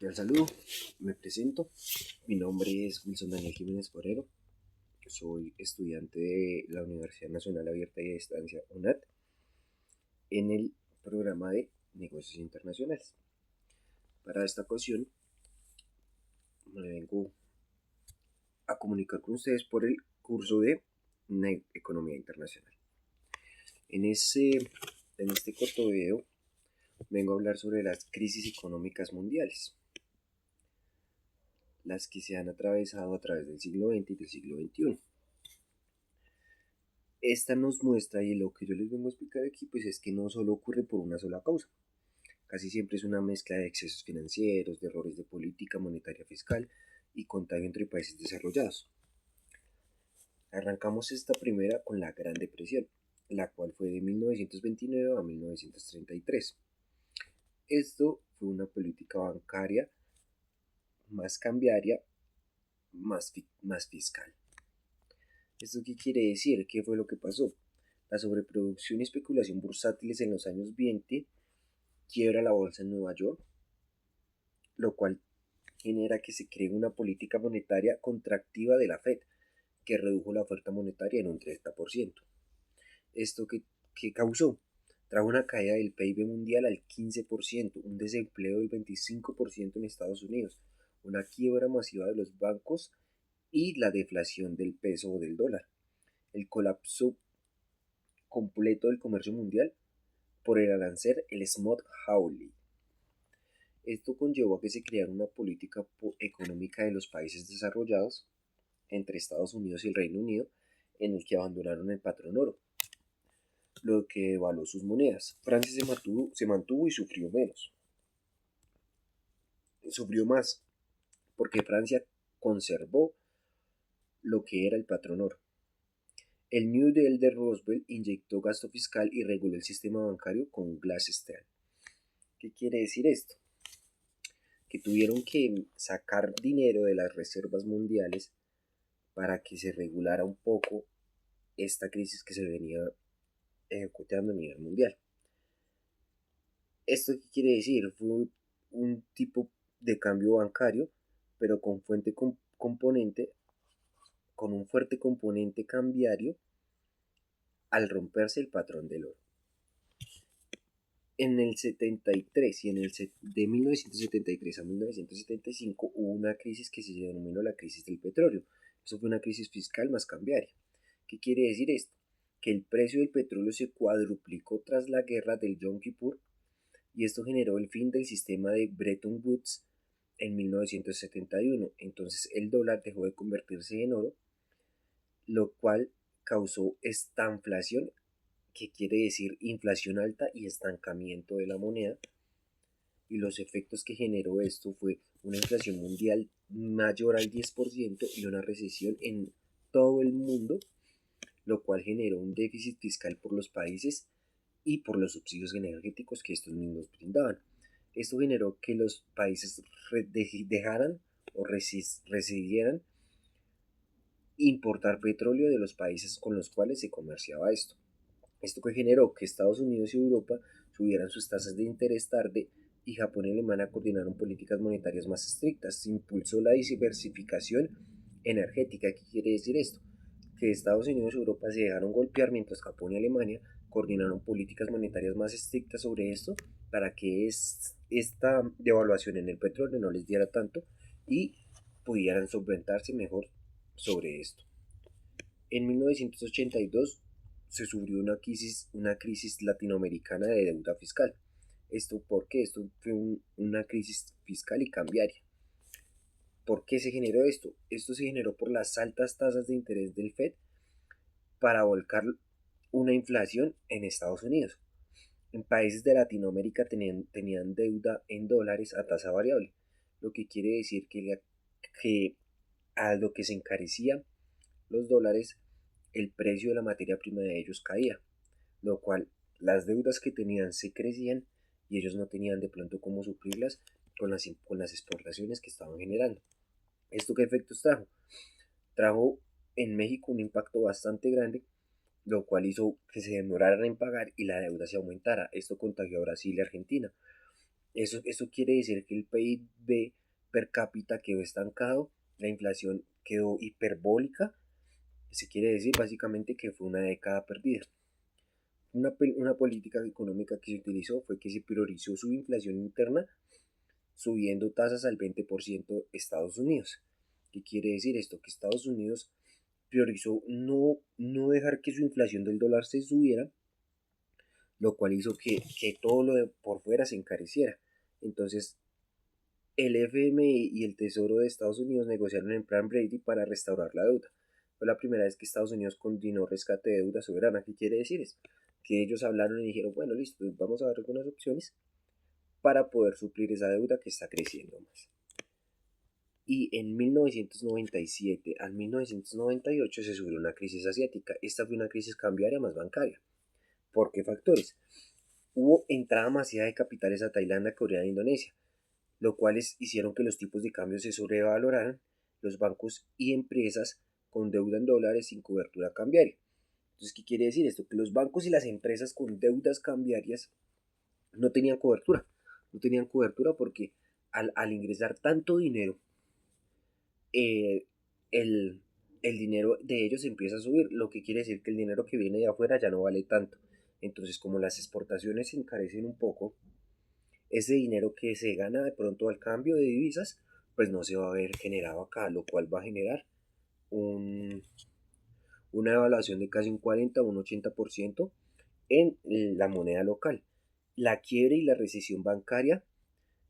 Al saludo, me presento. Mi nombre es Wilson Daniel Jiménez Forero. Soy estudiante de la Universidad Nacional Abierta y a Distancia UNAD en el programa de negocios internacionales. Para esta ocasión me vengo a comunicar con ustedes por el curso de Economía Internacional. En este corto video vengo a hablar sobre las crisis económicas mundiales, las que se han atravesado a través del siglo XX y del siglo XXI. Esta nos muestra, y lo que yo les vengo a explicar aquí, pues es que no solo ocurre por una sola causa. Casi siempre es una mezcla de excesos financieros, de errores de política monetaria fiscal y contagio entre países desarrollados. Arrancamos esta primera con la Gran Depresión, la cual fue de 1929 a 1933. Esto fue una política bancaria más cambiaria, más fiscal. ¿Esto qué quiere decir? ¿Qué fue lo que pasó? La sobreproducción y especulación bursátiles en los años 20 quiebra la bolsa en Nueva York, lo cual genera que se cree una política monetaria contractiva de la Fed, que redujo la oferta monetaria en un 30%. ¿Esto qué causó? Trajo una caída del PIB mundial al 15%, un desempleo del 25% en Estados Unidos, una quiebra masiva de los bancos y la deflación del peso o del dólar. El colapso completo del comercio mundial por el arancel, el Smoot-Hawley. Esto conllevó a que se creara una política económica de los países desarrollados entre Estados Unidos y el Reino Unido, en el que abandonaron el patrón oro, lo que devaluó sus monedas. Francia se mantuvo y sufrió menos. Sufrió más porque Francia conservó lo que era el patrón oro. El New Deal de Roosevelt inyectó gasto fiscal y reguló el sistema bancario con Glass-Steagall. ¿Qué quiere decir esto? Que tuvieron que sacar dinero de las reservas mundiales para que se regulara un poco esta crisis que se venía ejecutando a nivel mundial. ¿Esto qué quiere decir? Fue un tipo de cambio bancario, pero con un fuerte componente cambiario al romperse el patrón del oro. En el 73 y de 1973 a 1975 hubo una crisis que se denominó la crisis del petróleo. Eso fue una crisis fiscal más cambiaria. ¿Qué quiere decir esto? Que el precio del petróleo se cuadruplicó tras la guerra del Yom Kippur, y esto generó el fin del sistema de Bretton Woods en 1971. Entonces el dólar dejó de convertirse en oro, lo cual causó estanflación, que quiere decir inflación alta y estancamiento de la moneda, y los efectos que generó esto fue una inflación mundial mayor al 10% y una recesión en todo el mundo, lo cual generó un déficit fiscal por los países y por los subsidios energéticos que estos mismos brindaban. Esto generó que los países dejaran o residieran importar petróleo de los países con los cuales se comerciaba esto. Esto que generó que Estados Unidos y Europa subieran sus tasas de interés tarde, y Japón y Alemania coordinaron políticas monetarias más estrictas. Se impulsó la diversificación energética. ¿Qué quiere decir esto? Que Estados Unidos y Europa se dejaron golpear, mientras Japón y Alemania coordinaron políticas monetarias más estrictas sobre esto, para que esta devaluación en el petróleo no les diera tanto y pudieran solventarse mejor sobre esto. En 1982 se sufrió una crisis latinoamericana de deuda fiscal. ¿Esto por qué? Esto fue una crisis fiscal y cambiaria. ¿Por qué se generó esto? Esto se generó por las altas tasas de interés del Fed para volcar una inflación en Estados Unidos. En países de Latinoamérica tenían deuda en dólares a tasa variable, lo que quiere decir que a lo que se encarecían los dólares, el precio de la materia prima de ellos caía, lo cual las deudas que tenían se crecían y ellos no tenían de pronto cómo suplirlas con las exportaciones que estaban generando. ¿Esto qué efectos trajo? Trajo en México un impacto bastante grande, lo cual hizo que se demoraran en pagar y la deuda se aumentara. Esto contagió a Brasil y Argentina. Eso quiere decir que el PIB per cápita quedó estancado, la inflación quedó hiperbólica. Se quiere decir básicamente que fue una década perdida. Una política económica que se utilizó fue que se priorizó su inflación interna subiendo tasas al 20% Estados Unidos. ¿Qué quiere decir esto? Que Estados Unidos priorizó no dejar que su inflación del dólar se subiera, lo cual hizo que todo lo de por fuera se encareciera. Entonces, el FMI y el Tesoro de Estados Unidos negociaron en Plan Brady para restaurar la deuda. Fue la primera vez que Estados Unidos continuó rescate de deuda soberana. ¿Qué quiere decir eso? Que ellos hablaron y dijeron, bueno, listo, pues vamos a ver algunas opciones para poder suplir esa deuda que está creciendo más. Y en 1997 al 1998 se subió una crisis asiática. Esta fue una crisis cambiaria más bancaria. ¿Por qué factores? Hubo entrada masiva de capitales a Tailandia, Corea e Indonesia, lo cual hicieron que los tipos de cambio se sobrevaloraran, los bancos y empresas con deuda en dólares sin cobertura cambiaria. Entonces, ¿qué quiere decir esto? Que los bancos y las empresas con deudas cambiarias no tenían cobertura. No tenían cobertura porque al ingresar tanto dinero, eh, el, el dinero de ellos empieza a subir, lo que quiere decir que el dinero que viene de afuera ya no vale tanto. Entonces, como las exportaciones se encarecen un poco, ese dinero que se gana de pronto al cambio de divisas, pues no se va a ver generado acá, lo cual va a generar un, una devaluación de casi un 40 o un 80% en la moneda local. La quiebra y la recesión bancaria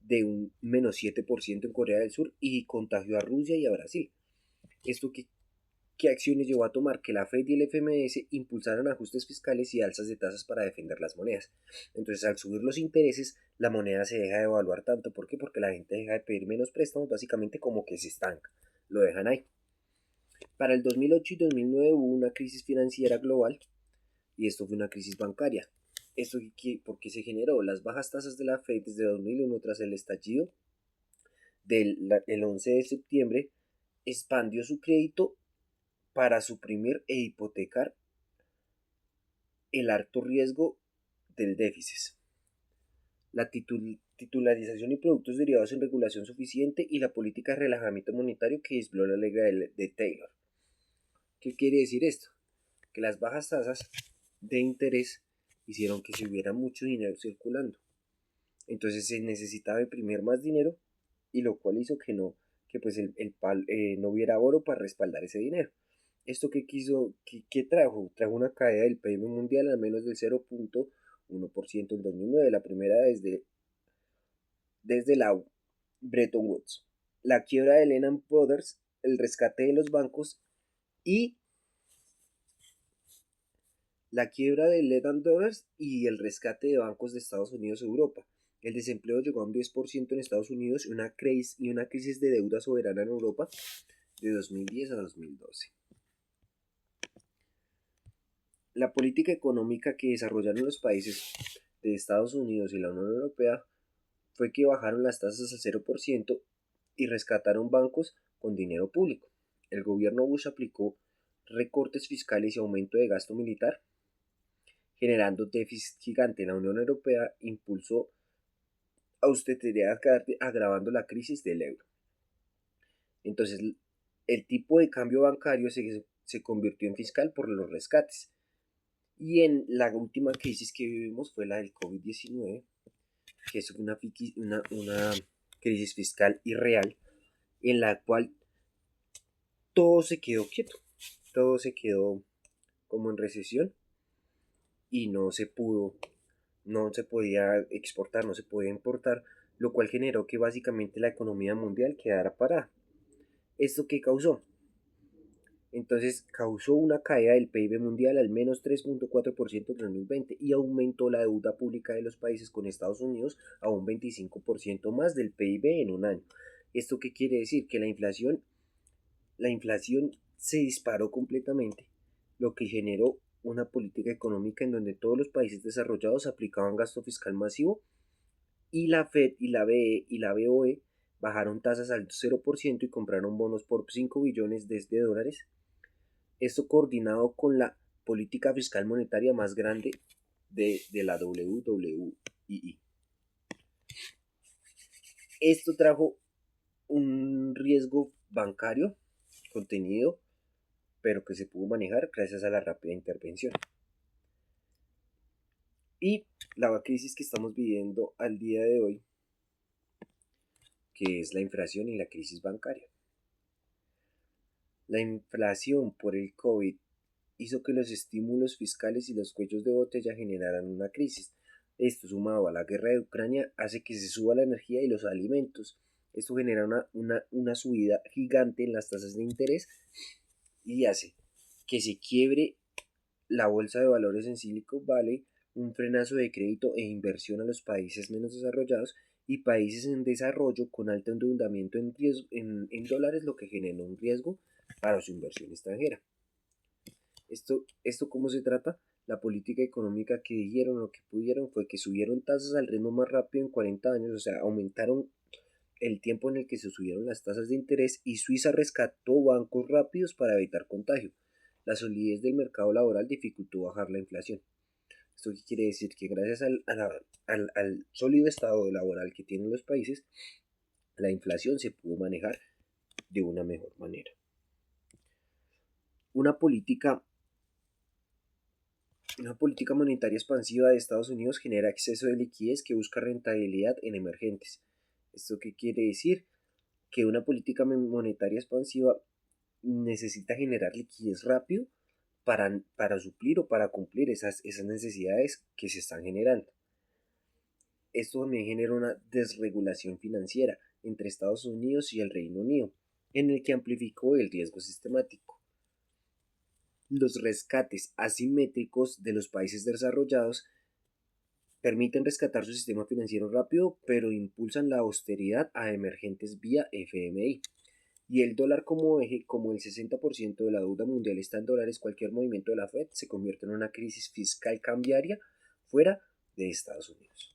de un menos 7% en Corea del Sur y contagió a Rusia y a Brasil. Esto ¿qué acciones llevó a tomar? Que la Fed y el FMS impulsaran ajustes fiscales y alzas de tasas para defender las monedas. Entonces, al subir los intereses, la moneda se deja de evaluar tanto. ¿Por qué? Porque la gente deja de pedir menos préstamos, básicamente como que se estanca. Lo dejan ahí. Para el 2008 y 2009 hubo una crisis financiera global y esto fue una crisis bancaria. ¿Esto por qué se generó? Las bajas tasas de la Fed desde 2001 tras el estallido del 11 de septiembre expandió su crédito para suprimir e hipotecar el alto riesgo del déficit, la titularización y productos derivados en regulación suficiente y la política de relajamiento monetario que disparó la ley de Taylor. ¿Qué quiere decir esto? Que las bajas tasas de interés hicieron que se hubiera mucho dinero circulando. Entonces se necesitaba imprimir más dinero y lo cual hizo que pues no hubiera oro para respaldar ese dinero. ¿Esto qué trajo? Trajo una caída del PIB mundial al menos del 0.1% en 2009, la primera desde la Bretton Woods. La quiebra de Lehman Brothers, el rescate de los bancos y la quiebra de Lehman Brothers y el rescate de bancos de Estados Unidos y Europa. El desempleo llegó a un 10% en Estados Unidos y una crisis de deuda soberana en Europa de 2010 a 2012. La política económica que desarrollaron los países de Estados Unidos y la Unión Europea fue que bajaron las tasas al 0% y rescataron bancos con dinero público. El gobierno Bush aplicó recortes fiscales y aumento de gasto militar, generando déficit gigante. La Unión Europea impulsó austeridad agravando la crisis del euro. Entonces, el tipo de cambio bancario se convirtió en fiscal por los rescates. Y en la última crisis que vivimos fue la del COVID-19, que es una crisis fiscal irreal en la cual todo se quedó quieto, todo se quedó como en recesión y no se podía exportar, no se podía importar, lo cual generó que básicamente la economía mundial quedara parada. ¿Esto qué causó? Entonces causó una caída del PIB mundial al menos 3.4% en 2020 y aumentó la deuda pública de los países con Estados Unidos a un 25% más del PIB en un año. ¿Esto qué quiere decir? Que la inflación se disparó completamente, lo que generó una política económica en donde todos los países desarrollados aplicaban gasto fiscal masivo y la Fed y la BE y la BOE bajaron tasas al 0% y compraron bonos por 5 billones de dólares. Esto coordinado con la política fiscal monetaria más grande de la WWII. Esto trajo un riesgo bancario contenido, pero que se pudo manejar gracias a la rápida intervención. Y la crisis que estamos viviendo al día de hoy, que es la inflación y la crisis bancaria. La inflación por el COVID hizo que los estímulos fiscales y los cuellos de botella generaran una crisis. Esto, sumado a la guerra de Ucrania, hace que se suba la energía y los alimentos. Esto genera una subida gigante en las tasas de interés y hace que se quiebre la bolsa de valores en Silicon Valley, un frenazo de crédito e inversión a los países menos desarrollados y países en desarrollo con alto endeudamiento en dólares, lo que genera un riesgo para su inversión extranjera. Esto ¿cómo se trata? La política económica que dijeron o que pudieron fue que subieron tasas al ritmo más rápido en 40 años, o sea, aumentaron el tiempo en el que se subieron las tasas de interés y Suiza rescató bancos rápidos para evitar contagio. La solidez del mercado laboral dificultó bajar la inflación. ¿Esto qué quiere decir? Que gracias al sólido estado laboral que tienen los países, la inflación se pudo manejar de una mejor manera. Una política Una política monetaria expansiva de Estados Unidos genera exceso de liquidez que busca rentabilidad en emergentes. ¿Esto qué quiere decir? Que una política monetaria expansiva necesita generar liquidez rápido para suplir o para cumplir esas necesidades que se están generando. Esto también genera una desregulación financiera entre Estados Unidos y el Reino Unido, en el que amplificó el riesgo sistemático. Los rescates asimétricos de los países desarrollados permiten rescatar su sistema financiero rápido, pero impulsan la austeridad a emergentes vía FMI. Y el dólar como eje, como el 60% de la deuda mundial está en dólares, cualquier movimiento de la Fed se convierte en una crisis fiscal cambiaria fuera de Estados Unidos.